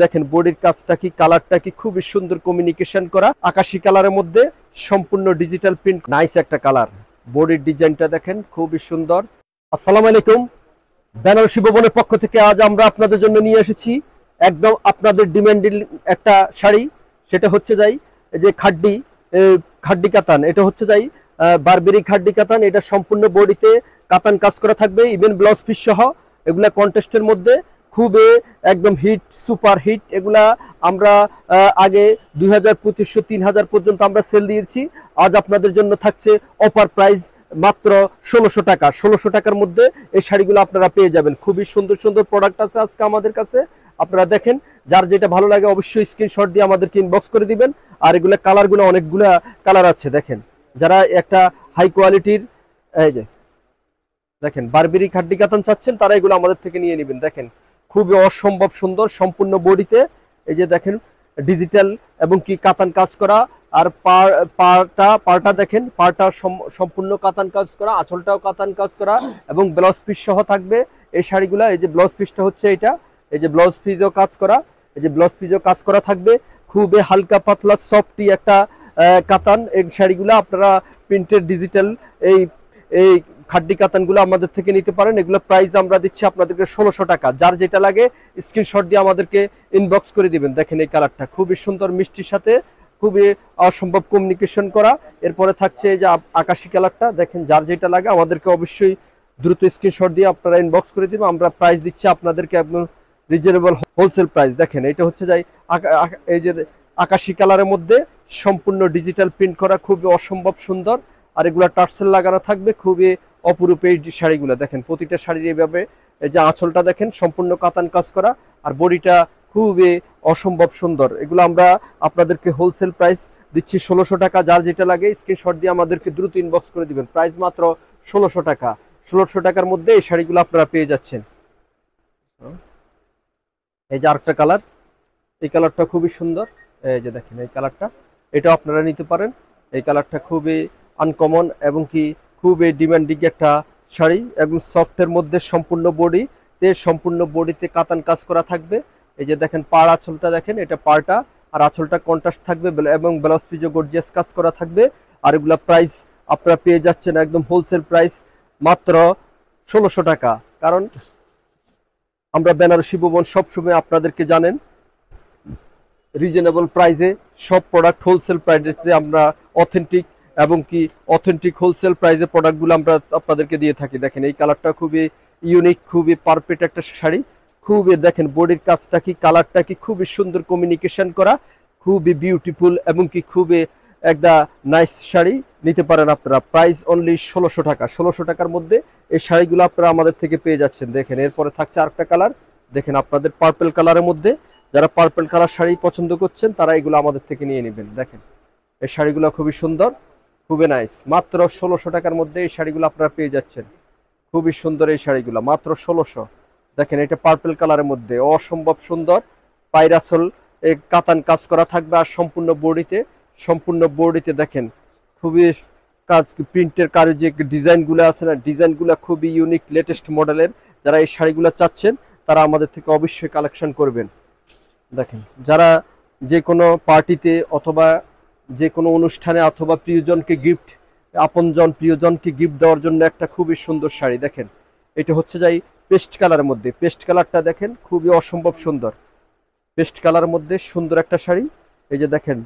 দেখেন বডির কাজটা কি, কালারটা কি খুবই সুন্দর কমিউনিকেশন করা আকাশী কালারের মধ্যে সম্পূর্ণ ডিজিটাল প্রিন্ট, নাইস একটা কালার। বডির ডিজাইনটা দেখেন খুবই সুন্দর। আসসালামু আলাইকুম, বেনারসি ভবনের পক্ষ থেকে আজ আমরা আপনাদের জন্য নিয়ে এসেছি একদম আপনাদের ডিমান্ডিং একটা শাড়ি। সেটা হচ্ছে যাই যে খাড্ডি কাতান, এটা হচ্ছে যাই বারবেরি খাড্ডি কাতান। এটা সম্পূর্ণ বডিতে কাতান কাজ করা থাকবে, ইভেন ব্লাউজ পিস সহ। এগুলা কন্টেস্টের মধ্যে খুবই একদম হিট, সুপার হিট। এগুলা আমরা আগে 2000, 2500, 3000 পর্যন্ত আমরা সেল দিয়েছি। আজ আপনাদের জন্য থাকছে অফার প্রাইস মাত্র 1600 টাকা। 1600 টাকার মধ্যে এই শাড়িগুলো আপনারা পেয়ে যাবেন। খুবই সুন্দর সুন্দর প্রোডাক্ট আছে আজকে আমাদের কাছে। আপনারা দেখেন, যার যেটা ভালো লাগে অবশ্যই স্ক্রিনশট দিয়ে আমাদেরকে ইনবক্স করে দিবেন। আর এগুলো কালারগুলো অনেকগুলা কালার আছে। দেখেন, যারা একটা হাই কোয়ালিটির এই যে দেখেন বারবেরি খাড্ডি কাতান চাচ্ছেন, তারা এগুলো আমাদের থেকে নিয়ে নেবেন। দেখেন খুবই অসম্ভব সুন্দর সম্পূর্ণ বডিতে। এই যে দেখেন ডিজিটাল এবং কি কাতান কাজ করা। আর পাড়টা দেখেন, পাড়টা সম্পূর্ণ কাতান কাজ করা, আঁচলটাও কাতান কাজ করা এবং ব্লাউজ পিস সহ থাকবে এই শাড়িগুলা। এই যে ব্লাউজ পিসটা হচ্ছে এটা, এই যে ব্লাউজ পিসও কাজ করা, এই যে ব্লাউজ পিসও কাজ করা থাকবে। খুবই হালকা পাতলা সফটি একটা কাতান। এই শাড়িগুলো আপনারা প্রিন্টের ডিজিটাল এই এই খাড্ডি কাতানগুলো আমাদের থেকে নিতে পারেন। এগুলো প্রাইস আমরা দিচ্ছি আপনাদেরকে 1600 টাকা। যার যেটা লাগে স্ক্রিনশট দিয়ে আমাদেরকে ইনবক্স করে দিবেন। দেখেন এই কালারটা খুবই সুন্দর, মিষ্টির সাথে খুবই অসম্ভব কমিউনিকেশন করা। এরপরে থাকছে এই যে আকাশি কালারটা। দেখেন, যার যেটা লাগে আমাদেরকে অবশ্যই দ্রুত স্ক্রিনশট দিয়ে আপনারা ইনবক্স করে দিবেন। আমরা প্রাইস দিচ্ছি আপনাদেরকে একদম রিজনেবল হোলসেল প্রাইস। দেখেন এটা হচ্ছে যাই এই যে আকাশি কালারের মধ্যে সম্পূর্ণ ডিজিটাল প্রিন্ট করা, খুবই অসম্ভব সুন্দর। আর এগুলা টার্সেল লাগানো থাকবে, খুবই অপরূপ এই শাড়িগুলো। দেখেন প্রতিটা শাড়ির এইভাবে এই যে আঁচলটা দেখেন সম্পূর্ণ কাতান কাজ করা, আর বডিটা খুবই অসম্ভব সুন্দর। এগুলো আমরা আপনাদেরকে হোলসেল প্রাইস দিচ্ছি 1600 টাকা। যার যেটা লাগে স্ক্রিনশট দিয়ে আমাদেরকে দ্রুত ইনবক্স করে দিবেন। প্রাইস মাত্র 1600 টাকা। 1600 টাকার মধ্যে এই শাড়িগুলো আপনারা পেয়ে যাচ্ছেন। এই যে আরেকটা কালার, এই কালারটা খুবই সুন্দর। এই যে দেখেন এই কালারটা, এটা আপনারা নিতে পারেন। এই কালারটা খুবই আনকমন এবং কি খুবই ডিমান্ডিং একটা শাড়ি। একদম সফটের মধ্যে সম্পূর্ণ বডিতে কাতান কাজ করা থাকবে। এই যে দেখেন পাড় আঁচলটা দেখেন, এটা পাড়টা আর আঁচলটা কন্ট্রাস্ট থাকবে এবং ব্লাউজ পিসও গর্জিয়াস কাজ করা থাকবে। আর এগুলা প্রাইস আপনারা পেয়ে যাচ্ছেন একদম হোলসেল প্রাইস মাত্র 1600 টাকা। কারণ আমরা বেনারসি ভবন সবসময় আপনাদেরকে জানেন রিজনেবল প্রাইসে সব প্রোডাক্ট হোলসেল প্রাইসে আমরা অথেন্টিক হোলসেল প্রাইসে প্রোডাক্টগুলো আমরা আপনাদেরকে দিয়ে থাকি। দেখেন এই কালারটা খুবই ইউনিক, খুবই পারফেক্ট একটা শাড়ি। খুবই দেখেন বডির কাজটা কি, কালারটা কি খুবই সুন্দর কমিউনিকেশন করা, খুবই বিউটিফুল এবং কি খুবই একটা নাইস শাড়ি। নিতে পারেন আপনারা। প্রাইস অনলি 1600 টাকা। 1600 টাকার মধ্যে এই শাড়িগুলো আপনারা আমাদের থেকে পেয়ে যাচ্ছেন। দেখেন এরপরে থাকছে আরেকটা কালার। দেখেন আপনাদের পার্পল কালারের মধ্যে, যারা পার্পল কালার শাড়ি পছন্দ করছেন তারা এগুলো আমাদের থেকে নিয়ে নেবেন। দেখেন এই শাড়িগুলো খুবই সুন্দর, খুবই নাইস। মাত্র 1600 টাকার মধ্যে এই শাড়িগুলো আপনারা পেয়ে যাচ্ছেন। খুবই সুন্দর এই শাড়িগুলো মাত্র 1600। দেখেন এটা পার্পল কালারের মধ্যে অসম্ভব সুন্দর। পাইরাসল কাতান কাজ করা থাকবে আর সম্পূর্ণ বডিতে দেখেন খুবই কাজ, প্রিন্টের কাজ, যে ডিজাইনগুলো আছে না, ডিজাইনগুলো খুবই ইউনিক, লেটেস্ট মডেলের। যারা এই শাড়িগুলো চাচ্ছেন তারা আমাদের থেকে অবশ্যই কালেকশন করবেন। দেখেন যারা যে কোনো পার্টিতে অথবা যে কোনো অনুষ্ঠানে অথবা প্রিয়জনকে গিফট দেওয়ার জন্য একটা খুবই সুন্দর শাড়ি। দেখেন এটা হচ্ছে যাই পেস্ট কালারের মধ্যে। পেস্ট কালারটা দেখেন খুবই অসম্ভব সুন্দর, পেস্ট কালারের মধ্যে সুন্দর একটা শাড়ি। এই যে দেখেন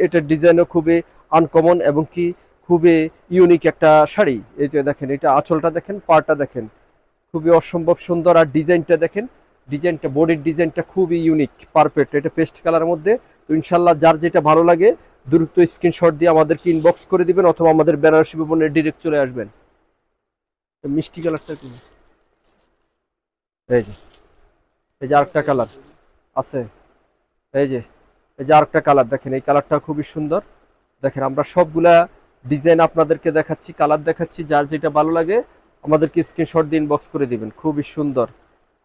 এটার ডিজাইনও খুবই আনকমন এবং কি খুবই ইউনিক একটা শাড়ি। এই যে দেখেন এটা আঁচলটা দেখেন, পাড়টা দেখেন খুবই অসম্ভব সুন্দর। আর ডিজাইনটা দেখেন, বডির ডিজাইনটা খুবই ইউনিক, পারফেক্ট। এটা পেস্ট কালারের মধ্যে। তো ইনশাল্লাহ যার যেটা ভালো লাগে দ্রুত স্ক্রিনশট দিয়ে আমাদেরকে ইনবক্স করে দিবেন অথবা আমাদের বেনারসি ভবনে ডিরেক্ট চলে আসবেন। মিষ্টি কালারটা কি, এই যে আরেকটা কালার আছে। এই যে আরেকটা কালার দেখেন, এই কালারটা খুবই সুন্দর। দেখেন আমরা সবগুলা ডিজাইন আপনাদেরকে দেখাচ্ছি, কালার দেখাচ্ছি। যার যেটা ভালো লাগে আমাদেরকে স্ক্রিনশট দিয়ে ইনবক্স করে দিবেন। খুবই সুন্দর,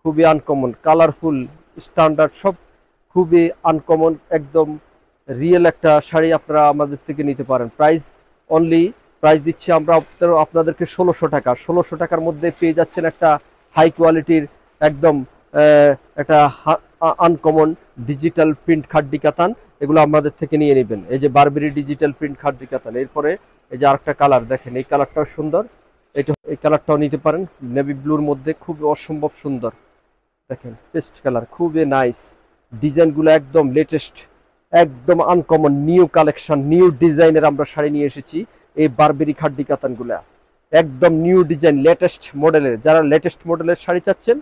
খুবই আনকমন, কালারফুল, স্ট্যান্ডার্ড, সব খুবই আনকমন, একদম রিয়েল একটা শাড়ি আপনারা আমাদের থেকে নিতে পারেন। প্রাইস দিচ্ছি আমরা আপনাদেরকে 1600 টাকা। 1600 টাকার মধ্যে পেয়ে যাচ্ছেন একটা হাই কোয়ালিটির একদম একটা আনকমন ডিজিটাল প্রিন্ট খাড্ডি কাতান, এগুলো আমাদের থেকে নিয়ে নেবেন। এই যে বারবেরি ডিজিটাল প্রিন্ট খাড্ডি কাতান। এরপরে এই যে আরেকটা কালার দেখেন, এই কালারটাও সুন্দর, এই কালারটাও নিতে পারেন, নেভি ব্লুর মধ্যে খুব অসম্ভব সুন্দর। দেখেন পেস্ট কালার, খুবই নাইস, ডিজাইনগুলো একদম লেটেস্ট, একদম আনকমন নিউ কালেকশন, নিউ ডিজাইনের আমরা শাড়ি নিয়ে এসেছি। এই বারবেরি খাড্ডি কাতানগুলা একদম নিউ ডিজাইন, লেটেস্ট মডেলের। যারা লেটেস্ট মডেলের শাড়ি চাচ্ছেন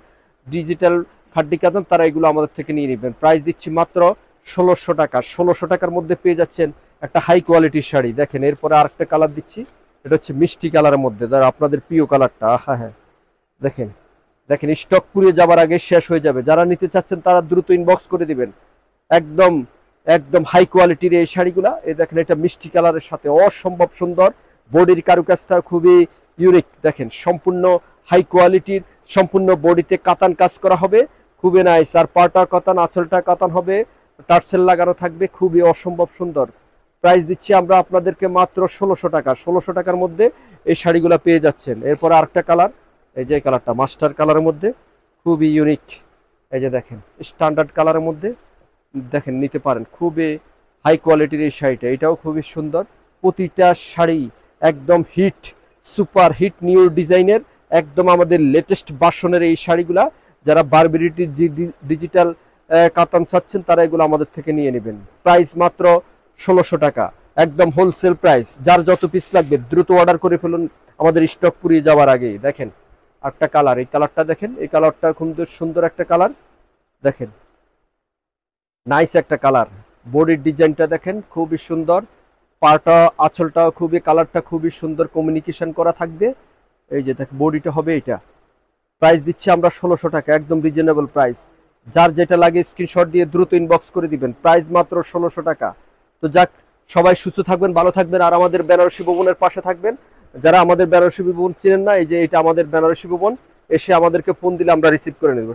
ডিজিটাল খাড্ডি কাতান, তারা এগুলো আমাদের থেকে নিয়ে নেবেন। প্রাইস দিচ্ছি মাত্র 1600 টাকা। 1600 টাকার মধ্যে পেয়ে যাচ্ছেন একটা হাই কোয়ালিটির শাড়ি। দেখেন এরপরে আরেকটা কালার দিচ্ছি, এটা হচ্ছে মিষ্টি কালারের মধ্যে, যারা আপনাদের প্রিয় কালারটা। হ্যাঁ, দেখেন দেখেন স্টক পুড়িয়ে যাবার আগে শেষ হয়ে যাবে। যারা নিতে চাচ্ছেন তারা দ্রুত ইনবক্স করে দিবেন। একদম একদম হাই কোয়ালিটির এই শাড়িগুলা। এই দেখেন এটা মিষ্টি কালারের সাথে অসম্ভব সুন্দর, বডির কারুকাজটা খুবই ইউনিক। দেখেন সম্পূর্ণ হাই কোয়ালিটির, সম্পূর্ণ বডিতে কাতান কাজ করা হবে, খুবই নাইস। আর পাটা কাতান, আঁচলটা কাতান হবে, টার্সেল লাগানো থাকবে, খুবই অসম্ভব সুন্দর। প্রাইস দিচ্ছি আমরা আপনাদেরকে মাত্র 1600 টাকা। 1600 টাকার মধ্যে এই শাড়িগুলো পেয়ে যাচ্ছেন। এরপর আরেকটা কালার, এই যে কালারটা মাস্টার কালারের মধ্যে খুবই ইউনিক। এই যে দেখেন স্ট্যান্ডার্ড কালারের মধ্যে, দেখেন নিতে পারেন, খুবই হাই কোয়ালিটির এই শাড়িটা, এটাও খুবই সুন্দর। প্রতিটা শাড়ি একদম হিট, সুপার হিট নিউ ডিজাইনের, একদম আমাদের লেটেস্ট ভার্সনের এই শাড়িগুলা। যারা বারবেরিটি ডিজিটাল কাতান চাচ্ছেন তারা এগুলো আমাদের থেকে নিয়ে নেবেন। প্রাইস মাত্র 1600 টাকা, একদম হোলসেল প্রাইস। যার যত পিস লাগবে দ্রুত অর্ডার করে ফেলুন আমাদের স্টক পুড়িয়ে যাওয়ার আগেই। দেখেন একটা কালার, এই কালারটা দেখেন, এই কালারটা খুব সুন্দর একটা কালার। দেখেন নাইস একটা কালার, বডির ডিজাইনটা দেখেন খুবই সুন্দর, পাটা আঁচলটাও খুবই, কালারটা খুবই সুন্দর কমিউনিকেশন করা থাকবে। এই যে দেখ বডিটা হবে এটা। প্রাইস দিচ্ছি আমরা 1600 টাকা, একদম রিজনেবল প্রাইস। যার যেটা লাগে স্ক্রিনশট দিয়ে দ্রুত ইনবক্স করে দিবেন। প্রাইস মাত্র 1600 টাকা। তো যাক, সবাই সুস্থ থাকবেন, ভালো থাকবেন, আর আমাদের বেনারসি ভবনের পাশে থাকবেন। যারা আমাদের বেনারসি ভবন চিনেন না, এই যে এটা আমাদের বেনারসি ভবন, এসে আমাদেরকে ফোন দিলে আমরা রিসিভ করে নেব।